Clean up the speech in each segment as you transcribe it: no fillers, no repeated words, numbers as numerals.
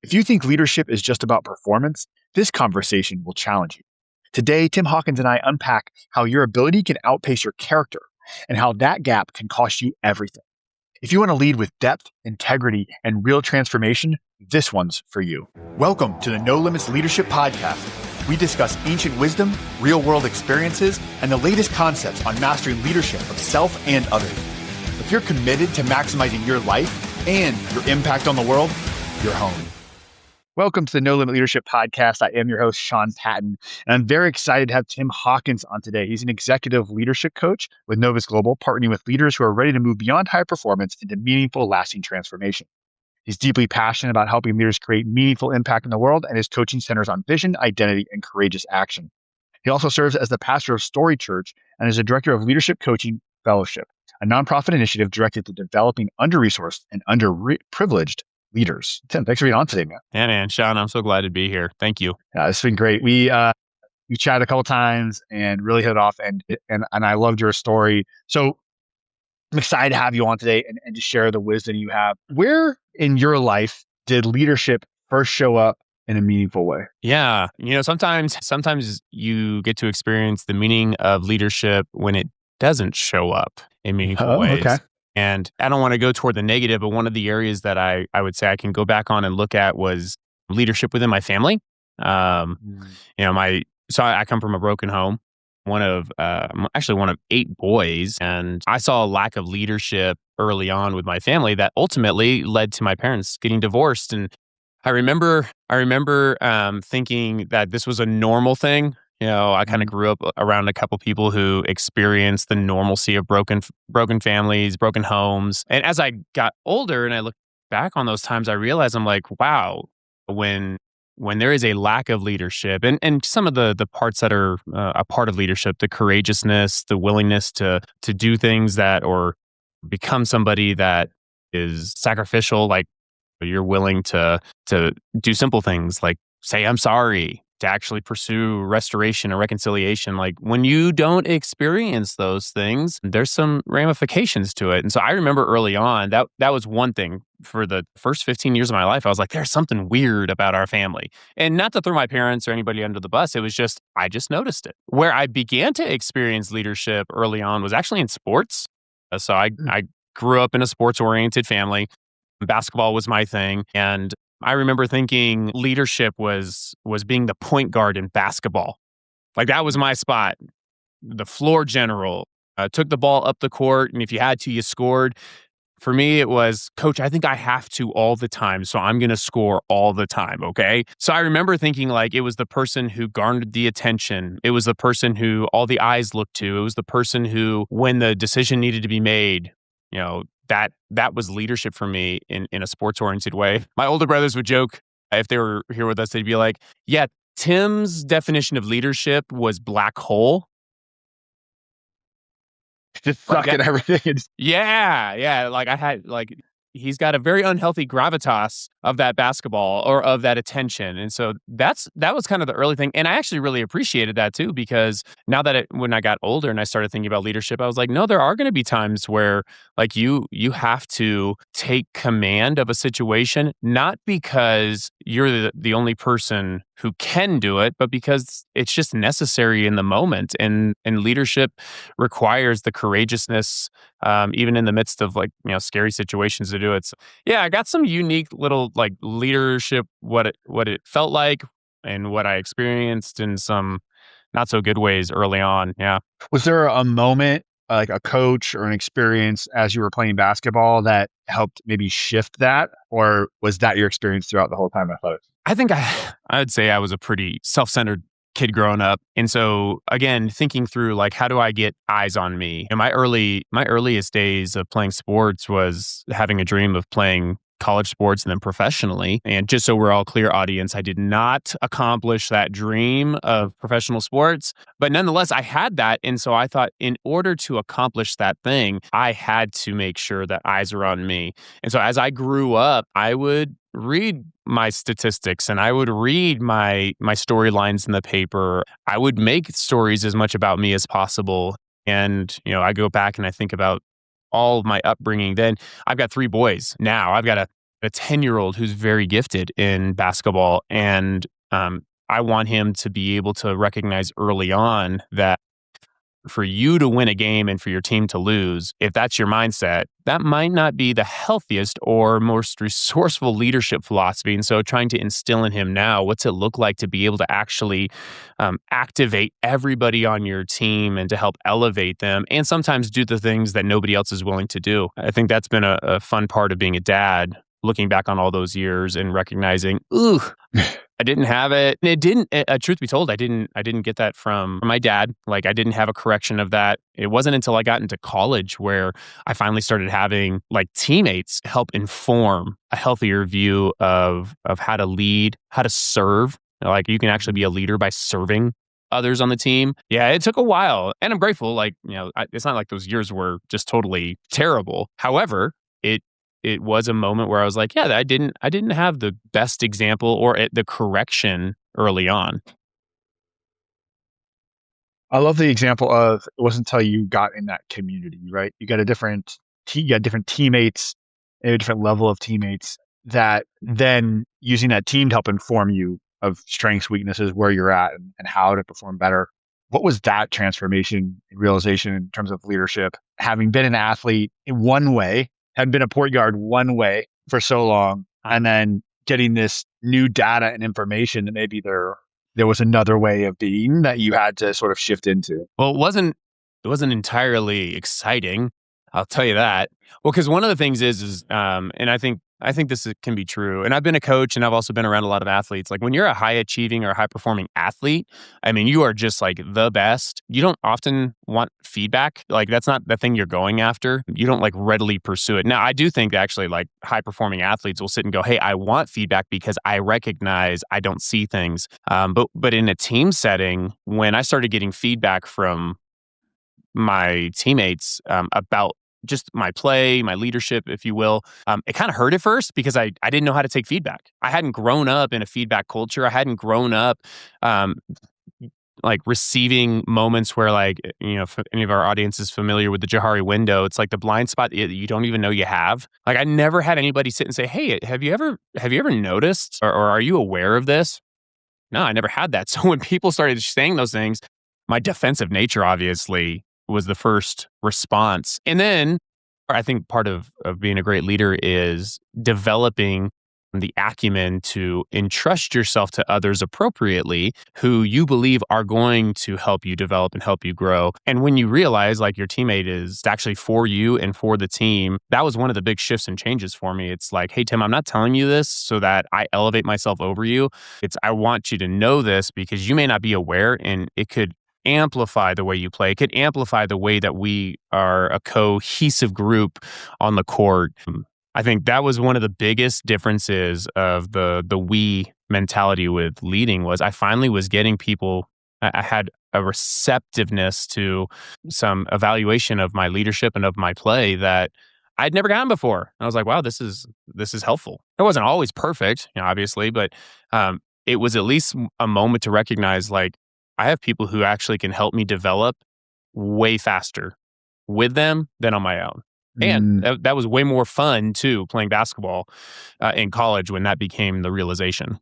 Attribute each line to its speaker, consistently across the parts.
Speaker 1: If you think leadership is just about performance, this conversation will challenge you. Today, Tim Hawkins and I unpack how your ability can outpace your character and how that gap can cost you everything. If you want to lead with depth, integrity, and real transformation, this one's for you. Welcome to the No Limits Leadership Podcast. We discuss ancient wisdom, real-world experiences, and the latest concepts on mastering leadership of self and others. If you're committed to maximizing your life and your impact on the world, you're home. Welcome to the No Limit Leadership Podcast. I am your host, Sean Patton, and I'm very excited to have Tim Hawkins on today. He's an executive leadership coach with Novus Global, partnering with leaders who are ready to move beyond high performance into meaningful, lasting transformation. He's deeply passionate about helping leaders create meaningful impact in the world, and his coaching centers on vision, identity, and courageous action. He also serves as the pastor of Story Church and is a director of Leadership Coaching Fellowship, a nonprofit initiative directed to developing under-resourced and underprivileged leaders. Tim, thanks for being on today, man.
Speaker 2: Yeah, man. Sean, I'm so glad to be here. Thank you.
Speaker 1: Yeah, it's been great. We chatted a couple times and really hit it off, and I loved your story. So I'm excited to have you on today and to share the wisdom you have. Where in your life did leadership first show up in a meaningful way?
Speaker 2: Yeah. Sometimes you get to experience the meaning of leadership when it doesn't show up in meaningful ways. Okay. And I don't want to go toward the negative, but one of the areas that I would say I can go back on and look at was leadership within my family. I come from a broken home, one of 8 boys, and I saw a lack of leadership early on with my family that ultimately led to my parents getting divorced. And I remember thinking that this was a normal thing. I kind of grew up around a couple people who experienced the normalcy of broken families, broken homes. And as I got older and I look back on those times, I realized I'm like, wow, when there is a lack of leadership and some of the parts that are a part of leadership, the courageousness, the willingness to do things that or become somebody that is sacrificial, like you're willing to do simple things like say, I'm sorry, to actually pursue restoration and reconciliation. Like when you don't experience those things, there's some ramifications to it. And so I remember early on that was one thing for the first 15 years of my life. I was like, there's something weird about our family. And not to throw my parents or anybody under the bus. It was just, I just noticed it. Where I began to experience leadership early on was actually in sports. So I grew up in a sports-oriented family. Basketball was my thing. And I remember thinking leadership was being the point guard in basketball. Like that was my spot. The floor general took the ball up the court, and if you had to, you scored. For me, it was, Coach, I think I have to all the time, so I'm going to score all the time, okay? So I remember thinking like it was the person who garnered the attention. It was the person who all the eyes looked to. It was the person who, when the decision needed to be made, that was leadership for me in a sports-oriented way. My older brothers would joke, if they were here with us, they'd be like, yeah, Tim's definition of leadership was black hole.
Speaker 1: Just sucking everything.
Speaker 2: Yeah. He's got a very unhealthy gravitas of that basketball or of that attention. And so that was kind of the early thing. And I actually really appreciated that too, because now that when I got older and I started thinking about leadership, I was like, no, there are going to be times where like you have to take command of a situation, not because you're the only person who can do it, but because it's just necessary in the moment. And leadership requires the courageousness, even in the midst of scary situations to do it. So, yeah, I got some unique little like leadership, what it felt like and what I experienced in some not so good ways early on. Yeah.
Speaker 1: Was there a moment, like a coach or an experience as you were playing basketball that helped maybe shift that? Or was that your experience throughout the whole time athletics?
Speaker 2: I think I would say I was a pretty self-centered kid growing up. And so again, thinking through like, how do I get eyes on me? And my earliest days of playing sports was having a dream of playing college sports and then professionally. And just so we're all clear, audience, I did not accomplish that dream of professional sports, but nonetheless, I had that. And so I thought in order to accomplish that thing, I had to make sure that eyes are on me. And so as I grew up, I would read my statistics and I would read my storylines in the paper. I would make stories as much about me as possible. And, I go back and I think about all of my upbringing. Then I've got 3 boys now. I've got a a 10-year-old who's very gifted in basketball. And I want him to be able to recognize early on that for you to win a game and for your team to lose, if that's your mindset, that might not be the healthiest or most resourceful leadership philosophy. And so trying to instill in him now, what's it look like to be able to actually activate everybody on your team and to help elevate them and sometimes do the things that nobody else is willing to do. I think that's been a fun part of being a dad, looking back on all those years and recognizing, ooh, I didn't have it. And it didn't, truth be told, I didn't get that from my dad. Like I didn't have a correction of that. It wasn't until I got into college where I finally started having like teammates help inform a healthier view of how to lead, how to serve. Like you can actually be a leader by serving others on the team. Yeah, it took a while and I'm grateful. Like, it's not like those years were just totally terrible. However, it was a moment where I was like, yeah, I didn't have the best example or the correction early on.
Speaker 1: I love the example of it wasn't until you got in that community, right? You got you got different teammates, a different level of teammates that then using that team to help inform you of strengths, weaknesses, where you're at and how to perform better. What was that transformation and realization in terms of leadership? Having been an athlete in one way, had been a port guard one way for so long, and then getting this new data and information that maybe there was another way of being that you had to sort of shift into.
Speaker 2: Well, it wasn't entirely exciting. I'll tell you that. Well, because one of the things is, and I think this can be true. And I've been a coach, and I've also been around a lot of athletes. Like when you're a high achieving or high performing athlete, I mean, you are just like the best. You don't often want feedback. Like that's not the thing you're going after. You don't like readily pursue it. Now, I do think that actually like high performing athletes will sit and go, "Hey, I want feedback because I recognize I don't see things." But in a team setting, when I started getting feedback from my teammates about just my play, my leadership, if you will. It kind of hurt at first because I didn't know how to take feedback. I hadn't grown up in a feedback culture. I hadn't grown up um, like receiving moments where like, if any of our audience is familiar with the Johari window, it's like the blind spot that you don't even know you have. Like I never had anybody sit and say, "Hey, have you ever noticed or are you aware of this?" No, I never had that. So when people started saying those things, my defensive nature obviously was the first response. And then I think part of being a great leader is developing the acumen to entrust yourself to others appropriately who you believe are going to help you develop and help you grow. And when you realize like your teammate is actually for you and for the team, that was one of the big shifts and changes for me. It's like, "Hey, Tim, I'm not telling you this so that I elevate myself over you. I want you to know this because you may not be aware and it could amplify the way you play. It could amplify the way that we are a cohesive group on the court." I think that was one of the biggest differences of the we mentality with leading was I finally was getting people. I had a receptiveness to some evaluation of my leadership and of my play that I'd never gotten before. And I was like, wow, this is helpful. It wasn't always perfect, obviously, but it was at least a moment to recognize like I have people who actually can help me develop way faster with them than on my own. And that was way more fun too, playing basketball in college when that became the realization.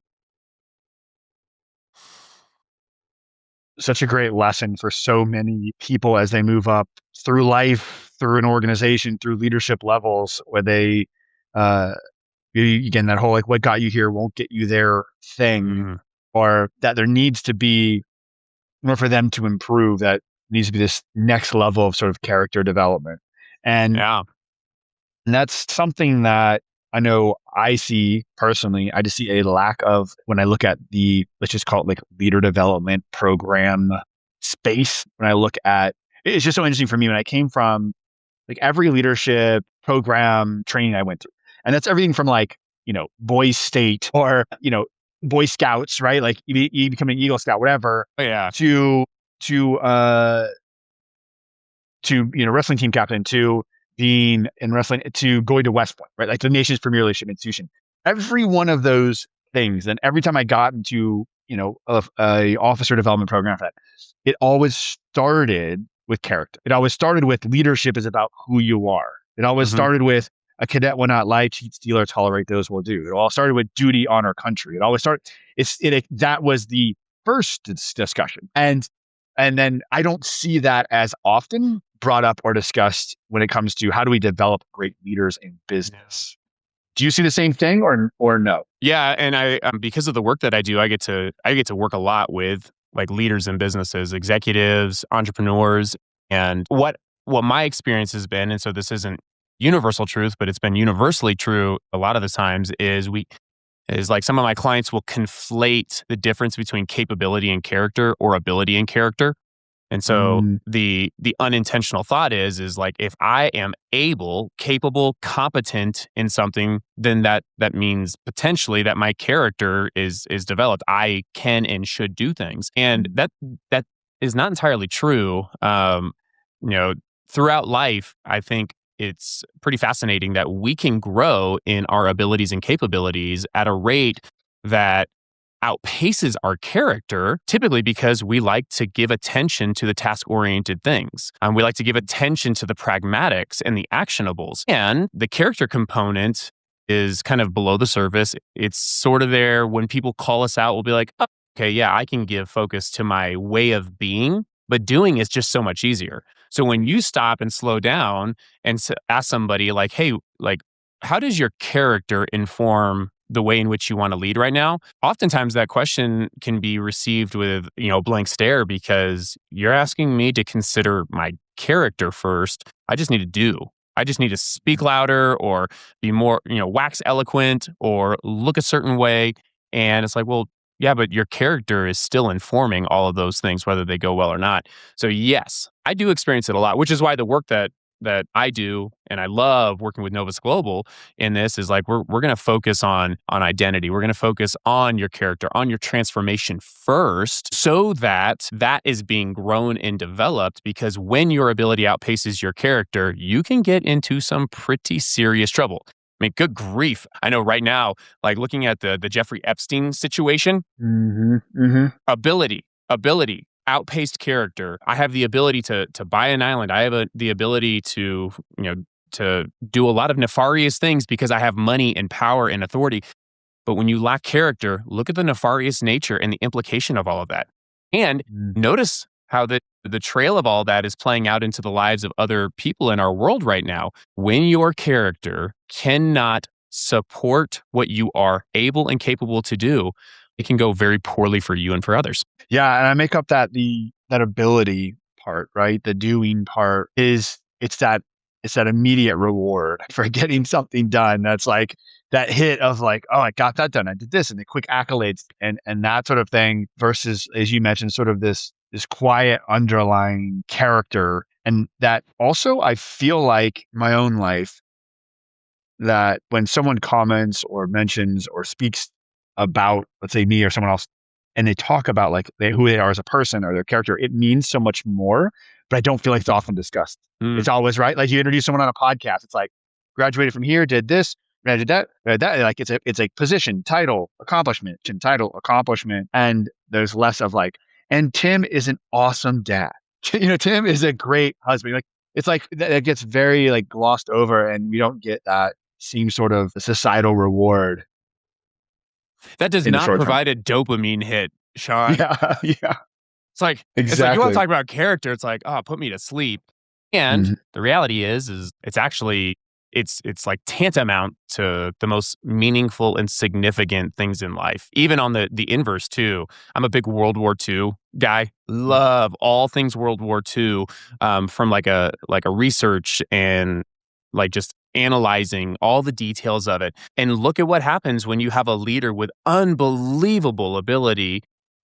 Speaker 1: Such a great lesson for so many people as they move up through life, through an organization, through leadership levels, where they, again, that whole like what got you here won't get you there thing, or that there needs to be, in order for them to improve, that needs to be this next level of sort of character development. And
Speaker 2: Yeah.
Speaker 1: And that's something that I know I see personally. I just see a lack of when I look at let's just call it like leader development program space. When I look at it's just so interesting for me when I came from like every leadership program training I went through. And that's everything from like, Boys State or, Boy Scouts, right? Like you become an Eagle Scout, whatever,
Speaker 2: Oh, yeah.
Speaker 1: to wrestling team captain, to being in wrestling, to going to West Point, right? Like the nation's premier leadership institution. Every one of those things, and every time I got into a officer development program for that, it always started with character. It always started with leadership is about who you are. It always started with a cadet will not lie, cheat, steal, or tolerate those will do. It all started with duty, honor, country. It always started. That was the first discussion, and then I don't see that as often brought up or discussed when it comes to how do we develop great leaders in business. Do you see the same thing or no?
Speaker 2: Yeah, and I because of the work that I do, I get to work a lot with like leaders in businesses, executives, entrepreneurs, and what my experience has been, and so this isn't universal truth, but it's been universally true a lot of the times is like some of my clients will conflate the difference between capability and character or ability and character. And so the unintentional thought is like if I am able, capable, competent in something, then that means potentially that my character is developed. I can and should do things, and that is not entirely true. Throughout life, I think it's pretty fascinating that we can grow in our abilities and capabilities at a rate that outpaces our character, typically because we like to give attention to the task-oriented things. We like to give attention to the pragmatics and the actionables. And the character component is kind of below the surface. It's sort of there when people call us out, we'll be like, oh, okay, yeah, I can give focus to my way of being, but doing is just so much easier. So when you stop and slow down and ask somebody like, hey, like, how does your character inform the way in which you want to lead right now? Oftentimes that question can be received with, a blank stare because you're asking me to consider my character first. I just need to do. I just need to speak louder or be more, wax eloquent or look a certain way. And it's like, well, yeah, but your character is still informing all of those things, whether they go well or not. So yes, I do experience it a lot, which is why the work that I do, and I love working with Novus Global in this, is like we're going to focus on identity. We're going to focus on your character, on your transformation first, so that is being grown and developed. Because when your ability outpaces your character, you can get into some pretty serious trouble. I mean, good grief. I know right now, like looking at the Jeffrey Epstein situation, ability, outpaced character. I have the ability to buy an island. I have the ability to do a lot of nefarious things because I have money and power and authority. But when you lack character, look at the nefarious nature and the implication of all of that. And notice how the trail of all that is playing out into the lives of other people in our world right now. When your character cannot support what you are able and capable to do, it can go very poorly for you and for others.
Speaker 1: Yeah, and I make up that ability part, right? The doing part it's that immediate reward for getting something done. That's like that hit of like, oh, I got that done. I did this, and the quick accolades and that sort of thing versus, as you mentioned, sort of this quiet underlying character. And that also, I feel like my own life, that when someone comments or mentions or speaks about, let's say, me or someone else, and they talk about like who they are as a person or their character, it means so much more, but I don't feel like it's often discussed. It's always right. Like you introduce someone on a podcast, it's like graduated from here, did this, did that. Like it's a position, title, accomplishment, and there's less of like, and Tim is an awesome dad. Tim is a great husband. Like it's like that gets very like glossed over, and we don't get that same sort of societal reward.
Speaker 2: That does not provide a dopamine hit, Sean.
Speaker 1: Yeah.
Speaker 2: It's like,
Speaker 1: exactly.
Speaker 2: It's like you want to talk about character. It's like, oh, put me to sleep. And the reality is it's actually, it's like tantamount to the most meaningful and significant things in life. Even on the inverse too. I'm a big World War II guy. Love all things World War II, from like a research and like just analyzing all the details of it. And look at what happens when you have a leader with unbelievable ability,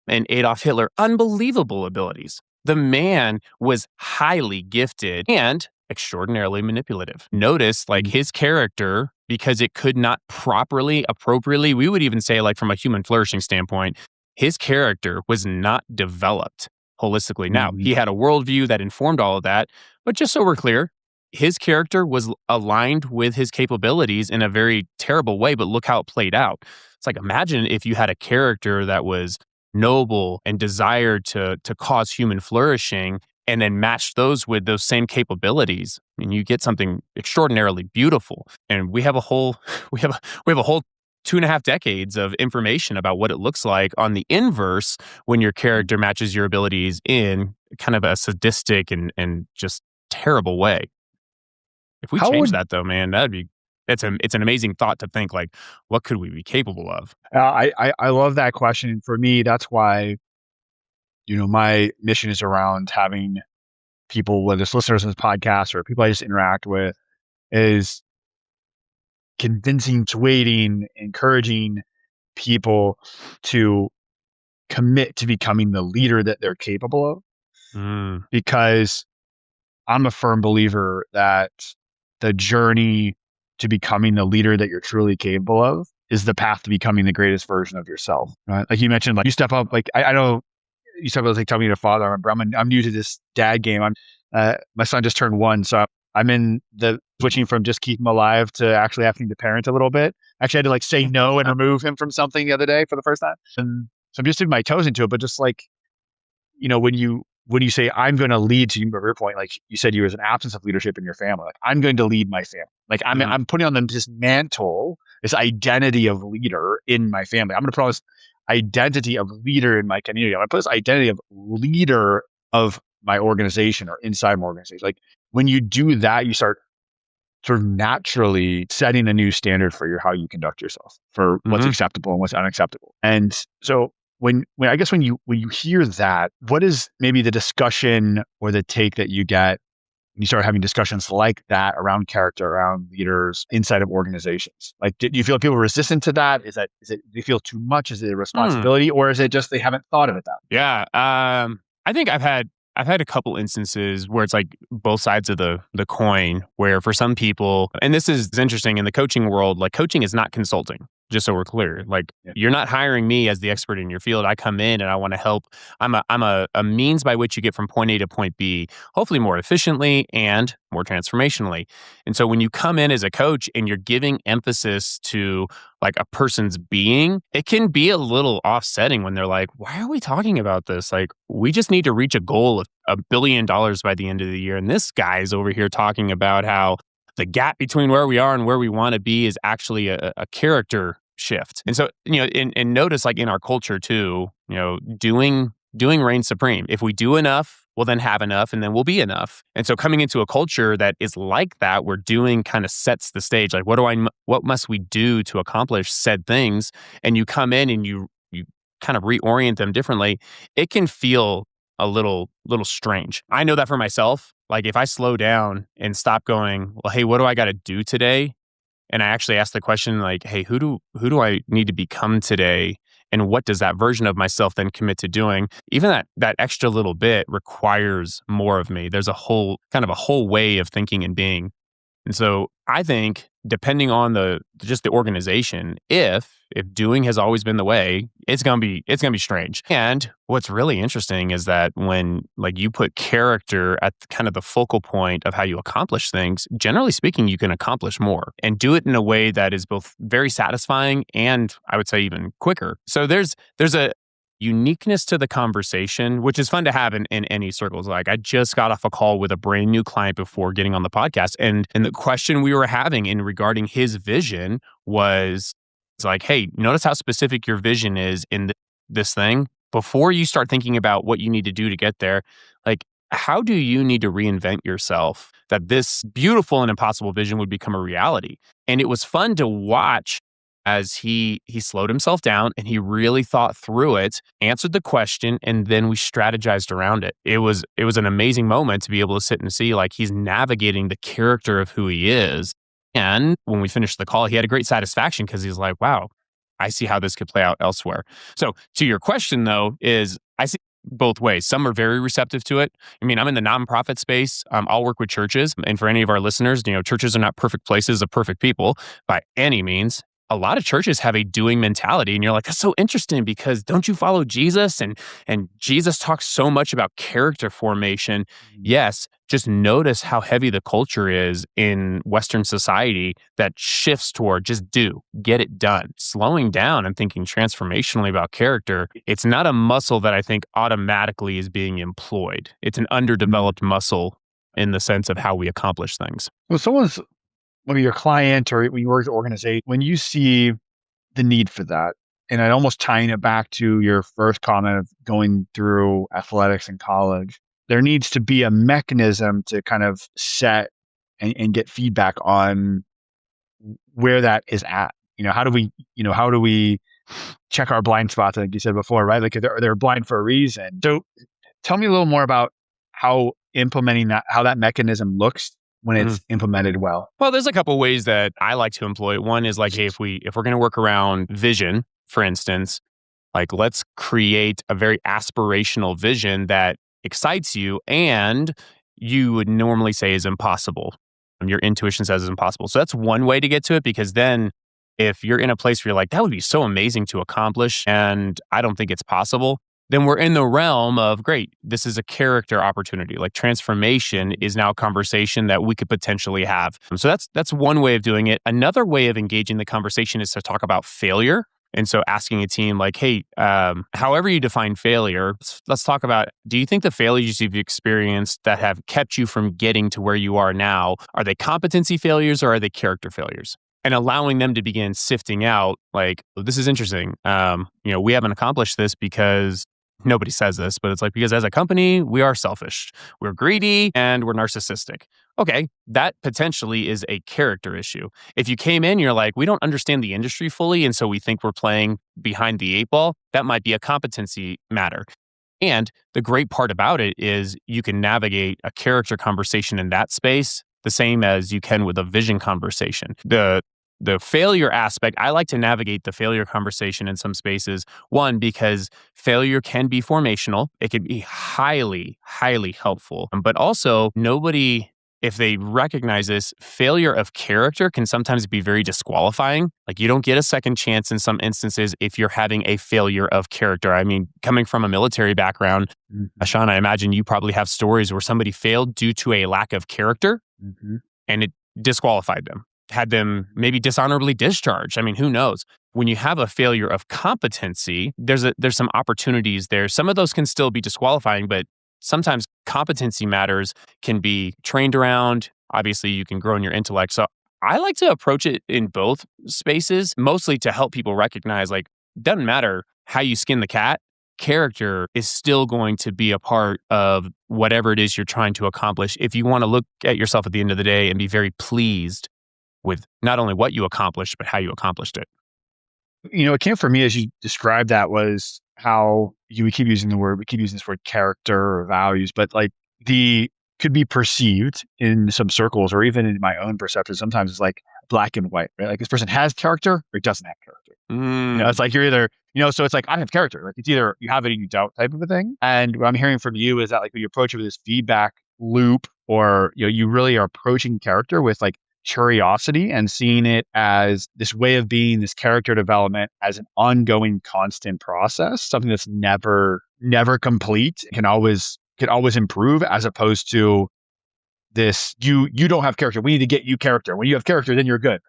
Speaker 2: and Adolf Hitler, unbelievable abilities. The man was highly gifted and extraordinarily manipulative. Notice like his character, because it could not properly, appropriately, we would even say like from a human flourishing standpoint, his character was not developed holistically. Now, he had a worldview that informed all of that, but just so we're clear, his character was aligned with his capabilities in a very terrible way, but look how it played out. It's like, imagine if you had a character that was noble and desired to cause human flourishing, and then match those with those same capabilities, I mean, you get something extraordinarily beautiful. And we have a whole, we have a whole 2.5 decades of information about what it looks like on the inverse when your character matches your abilities in kind of a sadistic and just terrible way. If we change that though, man, it's an amazing thought to think like, what could we be capable of?
Speaker 1: I love that question. And for me, that's why, my mission is around having people, whether it's listeners of this podcast or people I just interact with, is convincing, persuading, encouraging people to commit to becoming the leader that they're capable of. Because I'm a firm believer that the journey to becoming the leader that you're truly capable of is the path to becoming the greatest version of yourself. Right? Like you mentioned, like you step up, like I know you step up, like tell me your father. I'm new to this dad game. My son just turned 1, so I'm in the switching from just keep him alive to actually having to parent a little bit. Actually, I had to like say no and remove him from something the other day for the first time. And so I'm just dipping my toes into it. But just like, when you say I'm going to lead, to your point, like you said, you was an absence of leadership in your family. Like I'm going to lead my family. Like I'm putting on them this mantle, this identity of leader in my family. I'm going to put on this identity of leader in my community. I'm going to put this identity of leader of my organization or inside my organization. Like when you do that, you start sort of naturally setting a new standard for how you conduct yourself, for what's acceptable and what's unacceptable. And so when you hear that, what is maybe the discussion or the take that you get when you start having discussions like that around character, around leaders inside of organizations? Like, do you feel people resistant to that? Do you feel too much? Is it a responsibility, or is it just they haven't thought of it that way?
Speaker 2: Yeah, I think I've had a couple instances where it's like both sides of the coin, where for some people, and this is interesting in the coaching world, like coaching is not consulting. Just so we're clear, like you're not hiring me as the expert in your field. I come in and I want to help. I'm a means by which you get from point A to point B, hopefully more efficiently and more transformationally. And so when you come in as a coach and you're giving emphasis to like a person's being, it can be a little offsetting when they're like, why are we talking about this? Like, we just need to reach a goal of $1 billion by the end of the year. And this guy's over here talking about how the gap between where we are and where we want to be is actually a character shift. And so, and notice like in our culture too, doing reigns supreme. If we do enough, we'll then have enough and then we'll be enough. And so coming into a culture that is like that, where doing kind of sets the stage. Like, what must we do to accomplish said things? And you come in and you kind of reorient them differently. It can feel a little strange. I know that for myself. Like if I slow down and stop going, well, hey, what do I got to do today? And I actually ask the question like, hey, who do I need to become today? And what does that version of myself then commit to doing? Even that extra little bit requires more of me. There's a whole way of thinking and being. And so I think depending on the organization, if doing has always been the way, it's gonna be strange. And what's really interesting is that when like you put character at kind of the focal point of how you accomplish things, generally speaking, you can accomplish more and do it in a way that is both very satisfying and I would say even quicker. So there's a uniqueness to the conversation, which is fun to have in any circles. Like I just got off a call with a brand new client before getting on the podcast. And the question we were having in regarding his vision was, it's like, hey, notice how specific your vision is in this thing. Before you start thinking about what you need to do to get there, like, how do you need to reinvent yourself that this beautiful and impossible vision would become a reality? And it was fun to watch as he slowed himself down and he really thought through it, answered the question, and then we strategized around it. It was an amazing moment to be able to sit and see like he's navigating the character of who he is. And when we finished the call, he had a great satisfaction because he's like, wow, I see how this could play out elsewhere. So to your question though, is I see both ways. Some are very receptive to it. I mean, I'm in the nonprofit space. I'll work with churches. And for any of our listeners, churches are not perfect places of perfect people by any means. a lot of churches have a doing mentality. And you're like, that's so interesting because don't you follow Jesus? And Jesus talks so much about character formation. Yes, just notice how heavy the culture is in Western society that shifts toward just get it done. Slowing down and thinking transformationally about character, it's not a muscle that I think automatically is being employed. It's an underdeveloped muscle in the sense of how we accomplish things.
Speaker 1: Well, maybe your client or when you work with an organization, when you see the need for that, and I'd almost tying it back to your first comment of going through athletics in college, there needs to be a mechanism to kind of set and get feedback on where that is at. How do we check our blind spots, like you said before, right? Like they're blind for a reason. So tell me a little more about how that mechanism looks when it's implemented well.
Speaker 2: Well, there's a couple ways that I like to employ it. One is like, hey, if we're going to work around vision, for instance, like let's create a very aspirational vision that excites you and you would normally say is impossible. Your intuition says is impossible. So that's one way to get to it, because then if you're in a place where you're like, that would be so amazing to accomplish and I don't think it's possible, then we're in the realm of, great, this is a character opportunity. Like transformation is now a conversation that we could potentially have. So that's one way of doing it. Another way of engaging the conversation is to talk about failure. And so asking a team like, hey, however you define failure, let's talk about, do you think the failures you've experienced that have kept you from getting to where you are now, are they competency failures or are they character failures? And allowing them to begin sifting out, like, this is interesting. We haven't accomplished this because nobody says this, but it's like, because as a company, we are selfish, we're greedy, and we're narcissistic. Okay, that potentially is a character issue. If you came in, you're like, we don't understand the industry fully, and so we think we're playing behind the eight ball, that might be a competency matter. And the great part about it is you can navigate a character conversation in that space the same as you can with a vision conversation. The failure aspect, I like to navigate the failure conversation in some spaces. One, because failure can be formational. It can be highly, highly helpful. But also, if they recognize this, failure of character can sometimes be very disqualifying. Like you don't get a second chance in some instances if you're having a failure of character. I mean, coming from a military background, Sean, I imagine you probably have stories where somebody failed due to a lack of character and it disqualified them. Had them maybe dishonorably discharged. I mean, who knows? When you have a failure of competency, there's some opportunities there. Some of those can still be disqualifying, but sometimes competency matters can be trained around. Obviously, you can grow in your intellect. So I like to approach it in both spaces, mostly to help people recognize, like, doesn't matter how you skin the cat, character is still going to be a part of whatever it is you're trying to accomplish. If you want to look at yourself at the end of the day and be very pleased with not only what you accomplished, but how you accomplished it.
Speaker 1: It came for me as you described that was how we keep using this word character or values, but like could be perceived in some circles or even in my own perception. Sometimes it's like black and white, right? Like this person has character or doesn't have character. It's like you're either, so it's like I have character. Like it's either you have it and you don't type of a thing. And what I'm hearing from you is that like when you approach it with this feedback loop or, you really are approaching character with like curiosity and seeing it as this way of being, this character development as an ongoing constant process, something that's never complete, can always improve, as opposed to this, you don't have character, we need to get you character. When you have character, then you're good.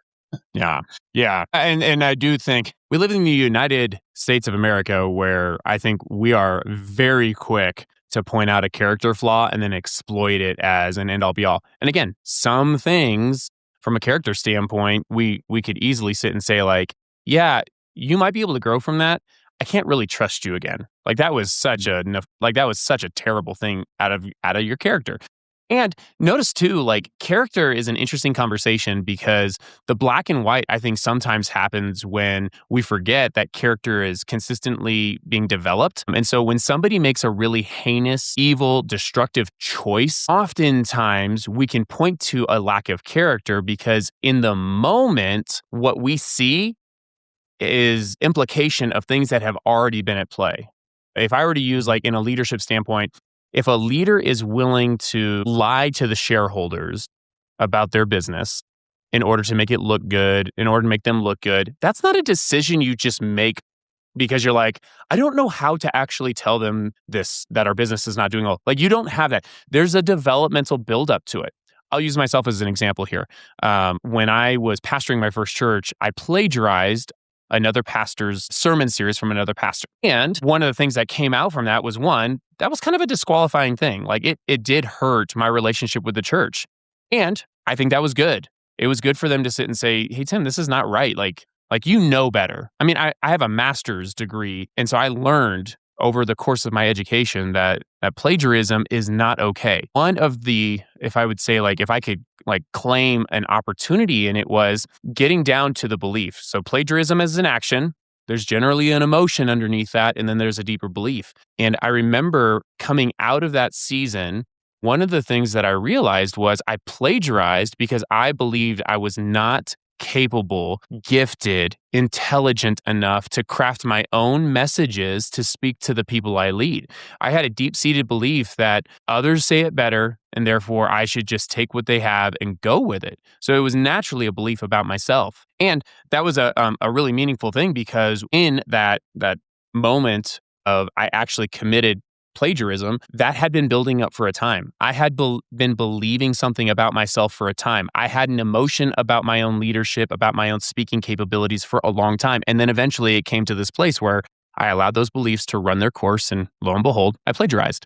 Speaker 2: Yeah. And I do think we live in the United States of America where I think we are very quick to point out a character flaw and then exploit it as an end all be all. And again, some things from a character standpoint, we could easily sit and say like, yeah, you might be able to grow from that. I can't really trust you again. Like that was such a terrible thing out of your character. And notice too, like character is an interesting conversation because the black and white, I think sometimes happens when we forget that character is consistently being developed. And so when somebody makes a really heinous, evil, destructive choice, oftentimes we can point to a lack of character because in the moment, what we see is implication of things that have already been at play. If I were to use like in a leadership standpoint, if a leader is willing to lie to the shareholders about their business in order to make it look good, in order to make them look good. That's not a decision you just make because you're like, I don't know how to actually tell them this, that our business is not doing well. Like, you don't have that. There's a developmental buildup to it. I'll use myself as an example here. When I was pastoring my first church, I plagiarized another pastor's sermon series from another pastor. And one of the things that came out from that was, one, that was kind of a disqualifying thing. Like, it did hurt my relationship with the church. And I think that was good. It was good for them to sit and say, hey, Tim, this is not right. Like you know better. I mean, I have a master's degree. And so I learned over the course of my education that plagiarism is not okay. One of the, if I would say, like, if I could like claim an opportunity in it, was getting down to the belief. So plagiarism is an action. There's generally an emotion underneath that, and then there's a deeper belief. And I remember coming out of that season, one of the things that I realized was I plagiarized because I believed I was not capable, gifted, intelligent enough to craft my own messages to speak to the people I lead. I had a deep-seated belief that others say it better, and therefore I should just take what they have and go with it. So it was naturally a belief about myself. And that was a really meaningful thing, because in that moment of I actually committed plagiarism, that had been building up for a time. I had been believing something about myself for a time. I had an emotion about my own leadership, about my own speaking capabilities for a long time. And then eventually it came to this place where I allowed those beliefs to run their course, and lo and behold, I plagiarized.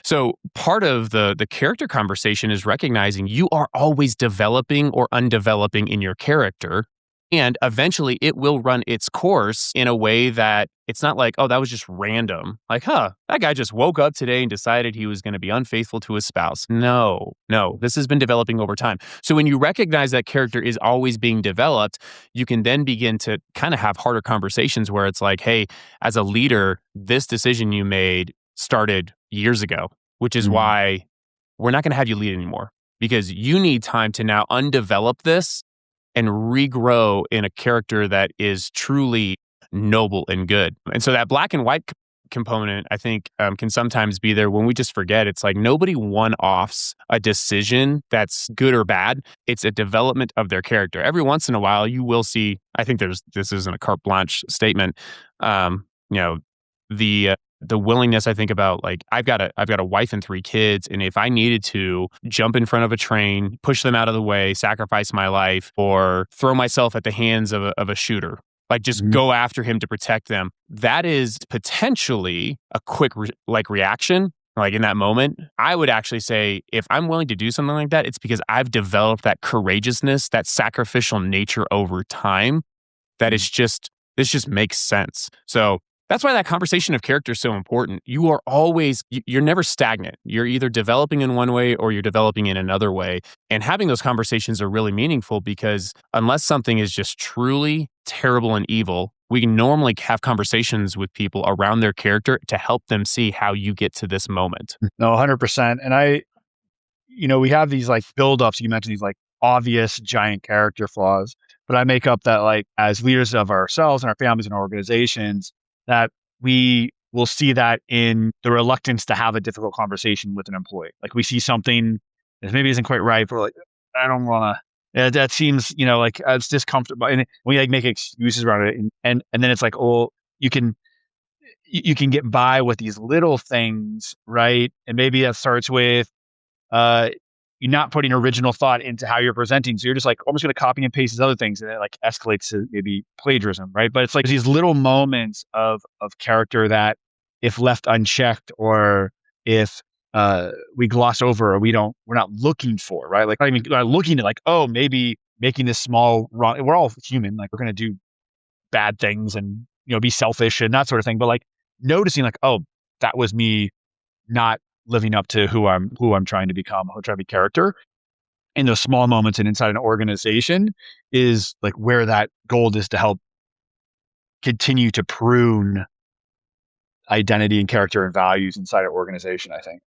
Speaker 2: So part of the character conversation is recognizing you are always developing or undeveloping in your character. And eventually it will run its course in a way that it's not like, oh, that was just random. Like, that guy just woke up today and decided he was going to be unfaithful to his spouse. No, this has been developing over time. So when you recognize that character is always being developed, you can then begin to kind of have harder conversations where it's like, hey, as a leader, this decision you made started years ago, which is why we're not going to have you lead anymore, because you need time to now undevelop this and regrow in a character that is truly noble and good. And so that black and white component, I think, can sometimes be there when we just forget. It's like nobody one-offs a decision that's good or bad. It's a development of their character. Every once in a while, you will see, I think this isn't a carte blanche statement, the willingness, I think about, like, I've got a wife and 3 kids, and if I needed to jump in front of a train, push them out of the way, sacrifice my life, or throw myself at the hands of a shooter, like just go after him to protect them, that is potentially a quick reaction. Like in that moment, I would actually say, if I'm willing to do something like that, it's because I've developed that courageousness, that sacrificial nature over time. This just makes sense. So that's why that conversation of character is so important. You are always, you're never stagnant. You're either developing in one way or you're developing in another way. And having those conversations are really meaningful, because unless something is just truly terrible and evil, we can normally have conversations with people around their character to help them see how you get to this moment.
Speaker 1: No, 100%. And we have these like buildups. You mentioned these like obvious giant character flaws, but I make up that, like, as leaders of ourselves and our families and our organizations, that we will see that in the reluctance to have a difficult conversation with an employee. Like, we see something that maybe isn't quite right, but we're like, I don't want to. That seems, like it's discomfortable, and we like make excuses around it, and then it's like, oh, you can get by with these little things, right? And maybe that starts with you're not putting original thought into how you're presenting. So you're just like almost going to copy and paste these other things, and it like escalates to maybe plagiarism, right? But it's like these little moments of character that, if left unchecked, or if we gloss over, or we're not looking for, right? Like, not looking at like, oh, maybe making this small wrong. We're all human. Like, we're going to do bad things and, be selfish and that sort of thing. But like noticing like, oh, that was me not living up to who I'm trying to become, who I'm trying to be character. In those small moments and inside an organization is like where that gold is, to help continue to prune identity and character and values inside an organization, I think.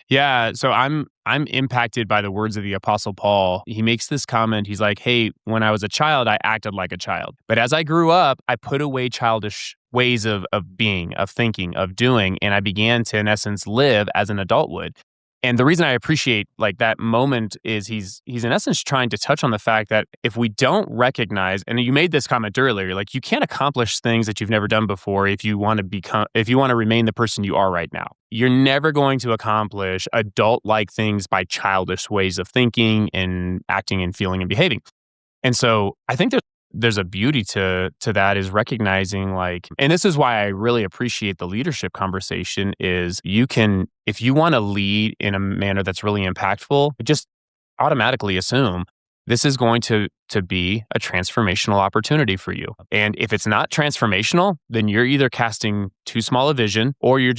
Speaker 2: Yeah, so I'm impacted by the words of the Apostle Paul. He makes this comment. He's like, hey, when I was a child, I acted like a child. But as I grew up, I put away childish ways of being, of thinking, of doing, and I began to, in essence, live as an adult would. And the reason I appreciate like that moment is he's in essence trying to touch on the fact that if we don't recognize, and you made this comment earlier, like you can't accomplish things that you've never done before if you want to remain the person you are right now. You're never going to accomplish adult-like things by childish ways of thinking and acting and feeling and behaving. And so I think there's a beauty to that, is recognizing like, and this is why I really appreciate the leadership conversation, is you can, if you want to lead in a manner that's really impactful, just automatically assume this is going to be a transformational opportunity for you. And if it's not transformational, then you're either casting too small a vision or you're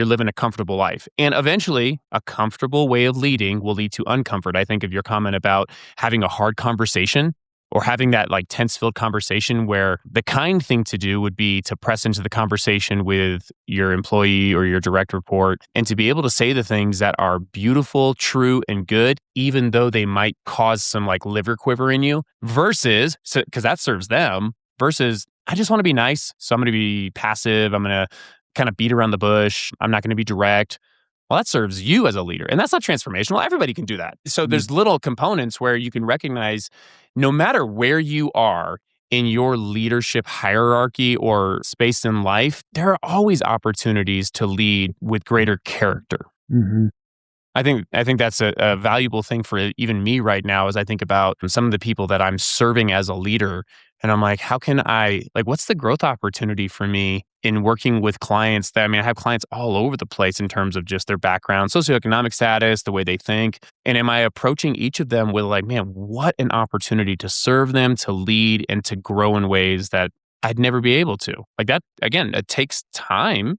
Speaker 2: living a comfortable life. And eventually a comfortable way of leading will lead to uncomfort. I think of your comment about having a hard conversation, or having that like tense-filled conversation, where the kind thing to do would be to press into the conversation with your employee or your direct report, and to be able to say the things that are beautiful, true, and good, even though they might cause some like liver quiver in you, versus, because that serves them, versus I just want to be nice, so I'm going to be passive, I'm going to kind of beat around the bush, I'm not going to be direct. Well, that serves you as a leader. And that's not transformational. Everybody can do that. So there's little components where you can recognize, no matter where you are in your leadership hierarchy or space in life, there are always opportunities to lead with greater character.
Speaker 1: Mm-hmm.
Speaker 2: I think that's a valuable thing for even me right now, as I think about some of the people that I'm serving as a leader. And I'm like, how can what's the growth opportunity for me in working with clients I have clients all over the place in terms of just their background, socioeconomic status, the way they think. And am I approaching each of them with like, man, what an opportunity to serve them, to lead, and to grow in ways that I'd never be able to. Like that, again, it takes time.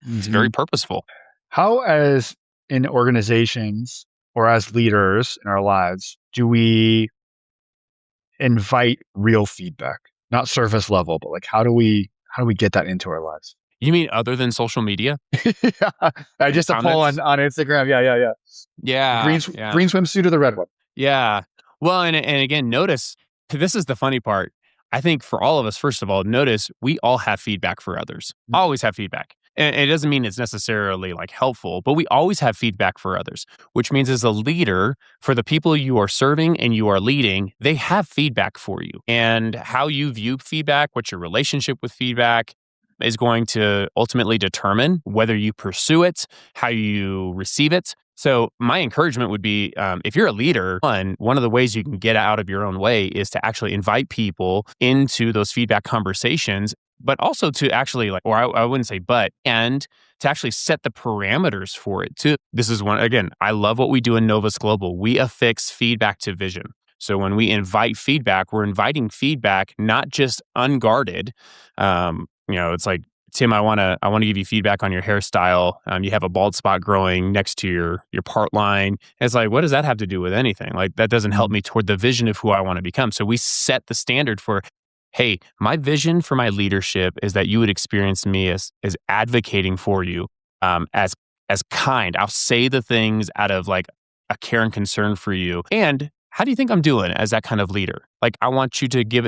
Speaker 2: Mm-hmm. It's very purposeful.
Speaker 1: How, as in organizations or as leaders in our lives, do we invite real feedback? Not surface level, but like how do we get that into our lives?
Speaker 2: You mean other than social media?
Speaker 1: Yeah. Just a poll on Instagram. Yeah.
Speaker 2: Yeah.
Speaker 1: Green swimsuit or the red one?
Speaker 2: Yeah. Well, and again, notice, this is the funny part. I think for all of us, first of all, notice we all have feedback for others. Always have feedback. And it doesn't mean it's necessarily like helpful, but we always have feedback for others, which means as a leader, for the people you are serving and you are leading, they have feedback for you. And how you view feedback, what's your relationship with feedback, is going to ultimately determine whether you pursue it, how you receive it. So my encouragement would be, if you're a leader, one of the ways you can get out of your own way is to actually invite people into those feedback conversations, but also to actually I wouldn't say and to actually set the parameters for it too. This is one, again, I love what we do in Novus Global. We affix feedback to vision. So when we invite feedback, we're inviting feedback, not just unguarded. It's like, Tim, I want to give you feedback on your hairstyle. You have a bald spot growing next to your part line. And it's like, what does that have to do with anything? Like, that doesn't help me toward the vision of who I want to become. So we set the standard for, hey, my vision for my leadership is that you would experience me as advocating for you, as kind. I'll say the things out of like a care and concern for you. And how do you think I'm doing as that kind of leader? Like, I want you to give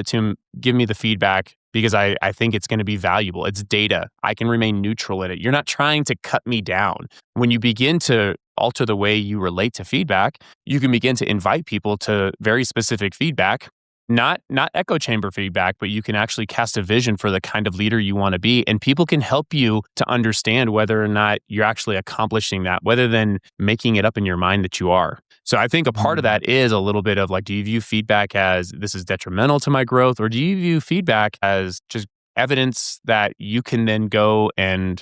Speaker 2: me the feedback because I think it's going to be valuable. It's data. I can remain neutral in it. You're not trying to cut me down. When you begin to alter the way you relate to feedback, you can begin to invite people to very specific feedback, not echo chamber feedback, but you can actually cast a vision for the kind of leader you want to be. And people can help you to understand whether or not you're actually accomplishing that, rather than making it up in your mind that you are. So I think a part of that is a little bit of like, do you view feedback as this is detrimental to my growth? Or do you view feedback as just evidence that you can then go and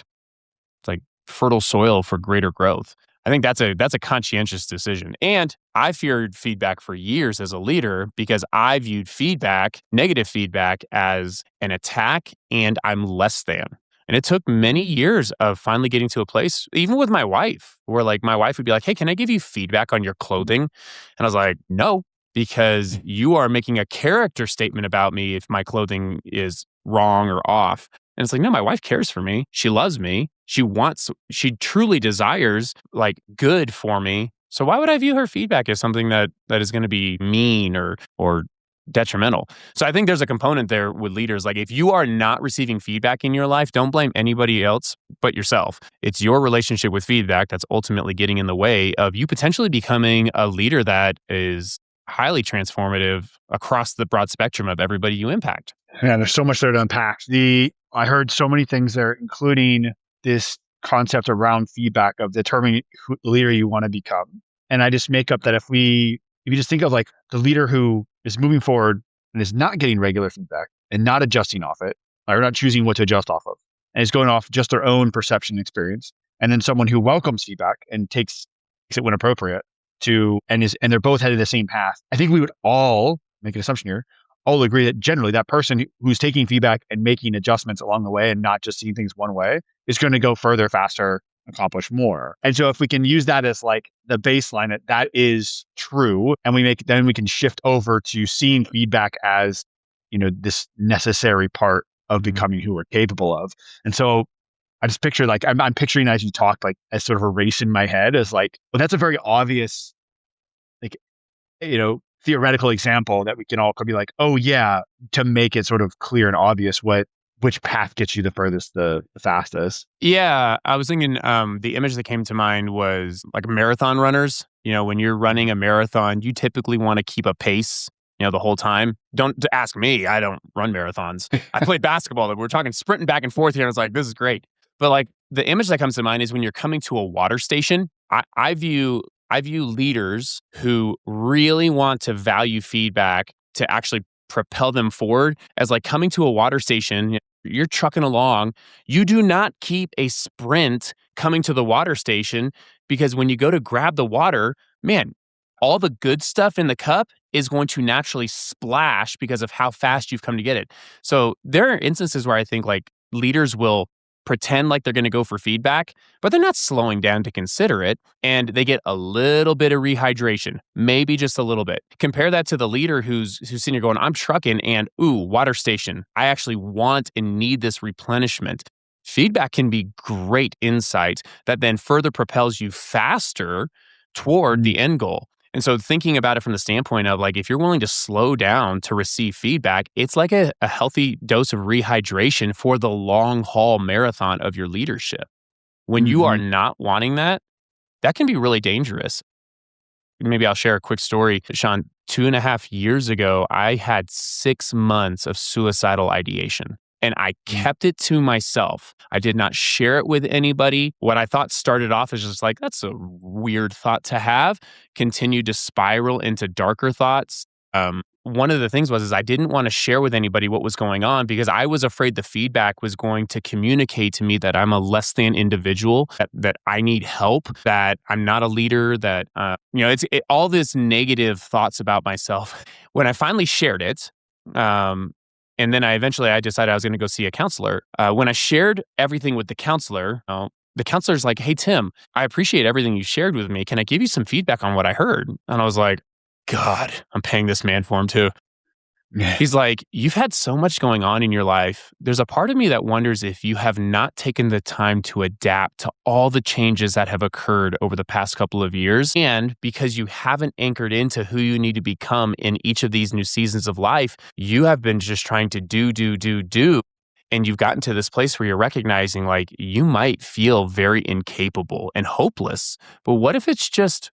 Speaker 2: it's like fertile soil for greater growth? I think that's a conscientious decision. And I feared feedback for years as a leader because I viewed negative feedback, as an attack and I'm less than. And it took many years of finally getting to a place, even with my wife, where like my wife would be like, hey, can I give you feedback on your clothing? And I was like, no, because you are making a character statement about me if my clothing is wrong or off. And it's like, no, my wife cares for me. She loves me. She truly desires like good for me. So why would I view her feedback as something that is going to be mean or detrimental. So I think there's a component there with leaders. Like if you are not receiving feedback in your life, don't blame anybody else but yourself. It's your relationship with feedback that's ultimately getting in the way of you potentially becoming a leader that is highly transformative across the broad spectrum of everybody you impact.
Speaker 1: Yeah, there's so much there to unpack. I heard so many things there, including this concept around feedback of determining who the leader you want to become. And I just make up that if you just think of like the leader who is moving forward and is not getting regular feedback and not adjusting off it, or not choosing what to adjust off of, and is going off just their own perception and experience, and then someone who welcomes feedback and takes it when appropriate and they're both headed the same path. I think we would all make an assumption here, all agree that generally that person who's taking feedback and making adjustments along the way and not just seeing things one way is going to go further, faster, accomplish more. And so if we can use that as like the baseline that is true, and then we can shift over to seeing feedback as, this necessary part of becoming who we're capable of. And so I just picture like, I'm picturing as you talk, like as sort of a race in my head as like, well, that's a very obvious, like, theoretical example that we can all be like, oh yeah, to make it sort of clear and obvious which path gets you the furthest, the fastest.
Speaker 2: Yeah, I was thinking the image that came to mind was like marathon runners. When you're running a marathon, you typically want to keep a pace, the whole time. Don't ask me. I don't run marathons. I played basketball. We're talking sprinting back and forth here. And I was like, this is great. But like the image that comes to mind is when you're coming to a water station. I view leaders who really want to value feedback to actually propel them forward as like coming to a water station. You're trucking along. You do not keep a sprint coming to the water station, because when you go to grab the water, man, all the good stuff in the cup is going to naturally splash because of how fast you've come to get it. So there are instances where I think like leaders will pretend like they're going to go for feedback, but they're not slowing down to consider it. And they get a little bit of rehydration, maybe just a little bit. Compare that to the leader who's sitting here going, I'm trucking and water station. I actually want and need this replenishment. Feedback can be great insight that then further propels you faster toward the end goal. And so thinking about it from the standpoint of like, if you're willing to slow down to receive feedback, it's like a healthy dose of rehydration for the long haul marathon of your leadership. When you are not wanting that can be really dangerous. Maybe I'll share a quick story. Sean, 2.5 years ago, I had 6 months of suicidal ideation. And I kept it to myself. I did not share it with anybody. What I thought started off as just like, that's a weird thought to have, continued to spiral into darker thoughts. One of the things is I didn't want to share with anybody what was going on because I was afraid the feedback was going to communicate to me that I'm a less than individual, that I need help, that I'm not a leader, that, all this negative thoughts about myself. When I finally shared it, and then I decided I was going to go see a counselor. When I shared everything with the counselor's like, hey, Tim, I appreciate everything you shared with me. Can I give you some feedback on what I heard? And I was like, God, I'm paying this man for him too. He's like, you've had so much going on in your life. There's a part of me that wonders if you have not taken the time to adapt to all the changes that have occurred over the past couple of years. And because you haven't anchored into who you need to become in each of these new seasons of life, you have been just trying to do. And you've gotten to this place where you're recognizing like you might feel very incapable and hopeless. But what if it's just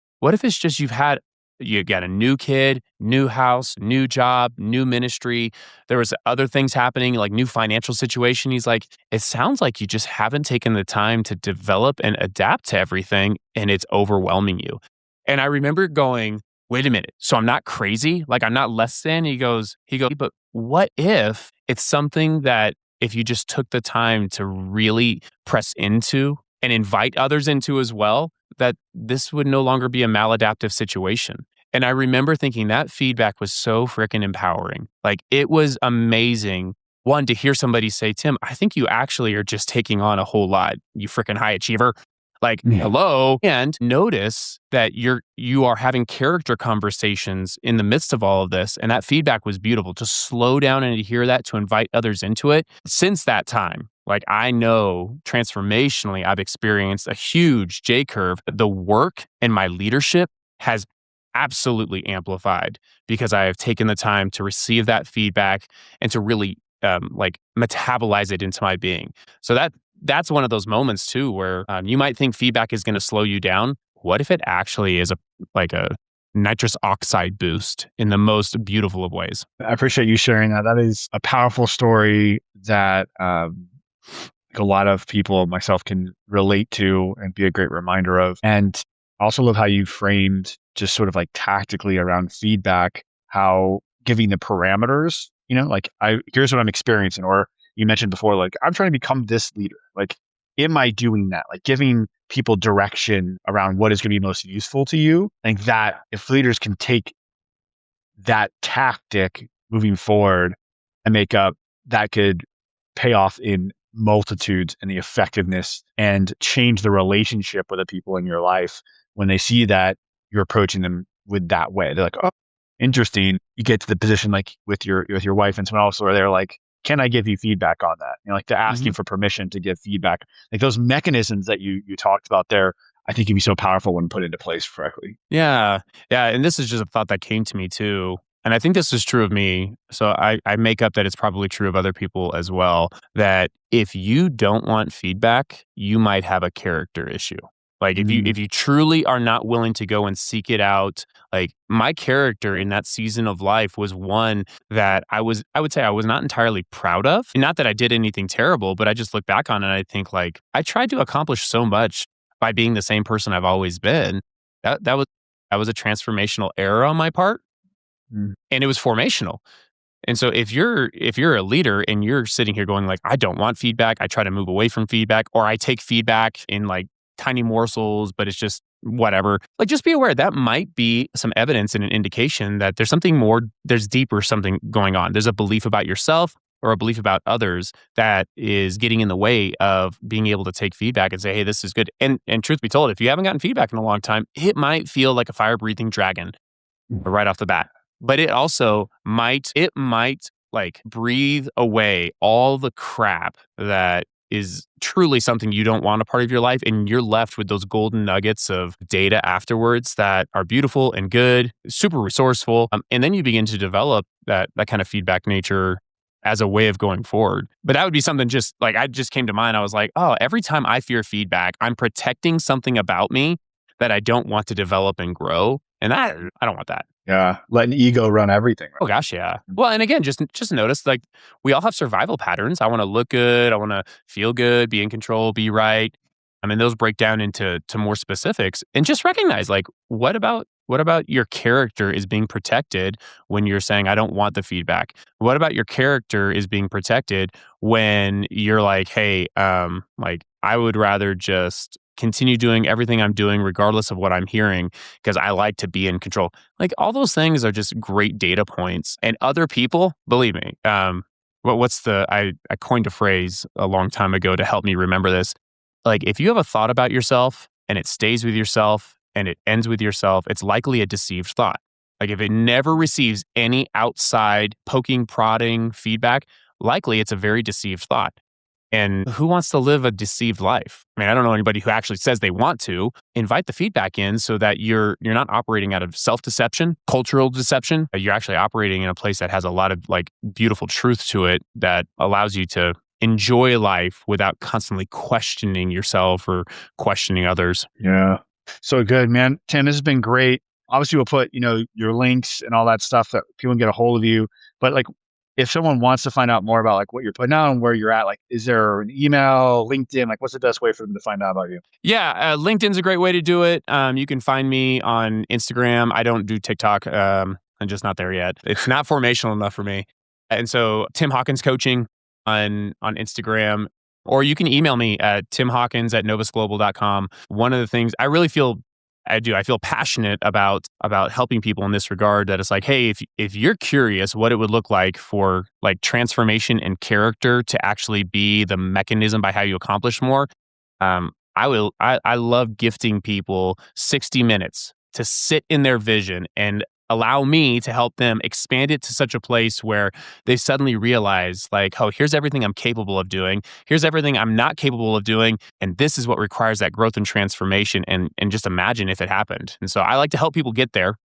Speaker 2: you got a new kid, new house, new job, new ministry. There was other things happening, like new financial situation. He's like, it sounds like you just haven't taken the time to develop and adapt to everything, and it's overwhelming you. And I remember going, wait a minute. So I'm not crazy? Like I'm not less than? He goes, but what if it's something that if you just took the time to really press into and invite others into as well, that this would no longer be a maladaptive situation. And I remember thinking that feedback was so freaking empowering. Like it was amazing. One, to hear somebody say, Tim, I think you actually are just taking on a whole lot, you freaking high achiever. Like, hello. And notice that you are having character conversations in the midst of all of this. And that feedback was beautiful. To slow down and to hear that, to invite others into it. Since that time, like I know transformationally, I've experienced a huge J curve. The work and my leadership has absolutely amplified because I have taken the time to receive that feedback and to really like metabolize it into my being. So that's one of those moments too where you might think feedback is going to slow you down. What if it actually is a nitrous oxide boost in the most beautiful of ways?
Speaker 1: I appreciate you sharing that. That is a powerful story that a lot of people, myself, can relate to and be a great reminder of. And I also love how you framed just sort of like tactically around feedback, how giving the parameters, like here's what I'm experiencing, or you mentioned before, like I'm trying to become this leader. Like, am I doing that? Like giving people direction around what is going to be most useful to you. I think that if leaders can take that tactic moving forward and make up, that could pay off in multitudes and the effectiveness and change the relationship with the people in your life when they see that you're approaching them with that way. They're like, oh, interesting. You get to the position like with your wife and someone else where they're like, can I give you feedback on that? Like to ask you for permission to give feedback. Like those mechanisms that you talked about there, I think can be so powerful when put into place correctly.
Speaker 2: Yeah. Yeah. And this is just a thought that came to me too. And I think this is true of me. So I make up that it's probably true of other people as well. That if you don't want feedback, you might have a character issue. Like if you truly are not willing to go and seek it out, like my character in that season of life was one that I would say I was not entirely proud of. Not that I did anything terrible, but I just look back on it and I think like I tried to accomplish so much by being the same person I've always been. That was a transformational error on my part, and it was formational. And so if you're a leader and you're sitting here going like, I don't want feedback, I try to move away from feedback, or I take feedback in like tiny morsels, but it's just whatever. Like just be aware that might be some evidence and an indication that there's something more, there's deeper something going on. There's a belief about yourself or a belief about others that is getting in the way of being able to take feedback and say, hey, this is good. And truth be told, if you haven't gotten feedback in a long time, it might feel like a fire-breathing dragon right off the bat. But it also might like breathe away all the crap that is truly something you don't want a part of your life. And you're left with those golden nuggets of data afterwards that are beautiful and good, super resourceful. And then you begin to develop that kind of feedback nature as a way of going forward. But that would be something just like, I just came to mind. I was like, oh, every time I fear feedback, I'm protecting something about me that I don't want to develop and grow. And I don't want that.
Speaker 1: Yeah, letting ego run everything. Right?
Speaker 2: Oh gosh, yeah. Well, and again, just notice like we all have survival patterns. I want to look good. I want to feel good, be in control, be right. I mean, those break down into more specifics, and just recognize like what about your character is being protected when you're saying I don't want the feedback. What about your character is being protected when you're like, hey, like I would rather just continue doing everything I'm doing regardless of what I'm hearing because I like to be in control. Like all those things are just great data points. And other people, believe me, I coined a phrase a long time ago to help me remember this. Like if you have a thought about yourself and it stays with yourself and it ends with yourself, it's likely a deceived thought. Like if it never receives any outside poking, prodding feedback, likely it's a very deceived thought. And who wants to live a deceived life? I mean, I don't know anybody who actually says they want to. Invite the feedback in so that you're not operating out of self-deception, cultural deception. You're actually operating in a place that has a lot of like beautiful truth to it that allows you to enjoy life without constantly questioning yourself or questioning others.
Speaker 1: Yeah. So good, man. Tim, this has been great. Obviously, we'll put, your links and all that stuff that people can get a hold of you. But like, if someone wants to find out more about like what you're putting out and where you're at, like, is there an email, LinkedIn? Like, what's the best way for them to find out about you?
Speaker 2: Yeah, LinkedIn's a great way to do it. You can find me on Instagram. I don't do TikTok. I'm just not there yet. It's not formational enough for me. And so Tim Hawkins Coaching on Instagram, or you can email me at timhawkins@novusglobal.com. One of the things I really feel I feel passionate about helping people in this regard, that it's like, hey, if you're curious what it would look like for like transformation and character to actually be the mechanism by how you accomplish more, I love gifting people 60 minutes to sit in their vision and allow me to help them expand it to such a place where they suddenly realize like, oh, here's everything I'm capable of doing. Here's everything I'm not capable of doing. And this is what requires that growth and transformation. And just imagine if it happened. And so I like to help people get there.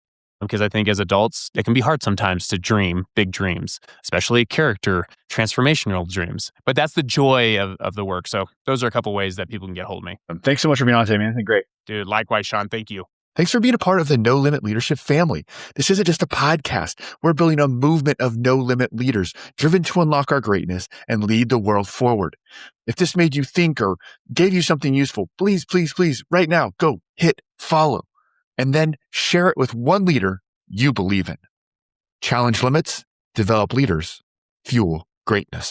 Speaker 2: Because I think as adults, it can be hard sometimes to dream big dreams, especially character transformational dreams. But that's the joy of the work. So those are a couple ways that people can get hold of me.
Speaker 1: Thanks so much for being on today, man. It's been great.
Speaker 2: Dude, likewise, Sean. Thank you.
Speaker 1: Thanks for being a part of the No Limit Leadership family. This isn't just a podcast. We're building a movement of no limit leaders driven to unlock our greatness and lead the world forward. If this made you think or gave you something useful, please, please, please, right now, go hit follow and then share it with one leader you believe in. Challenge limits, develop leaders, fuel greatness.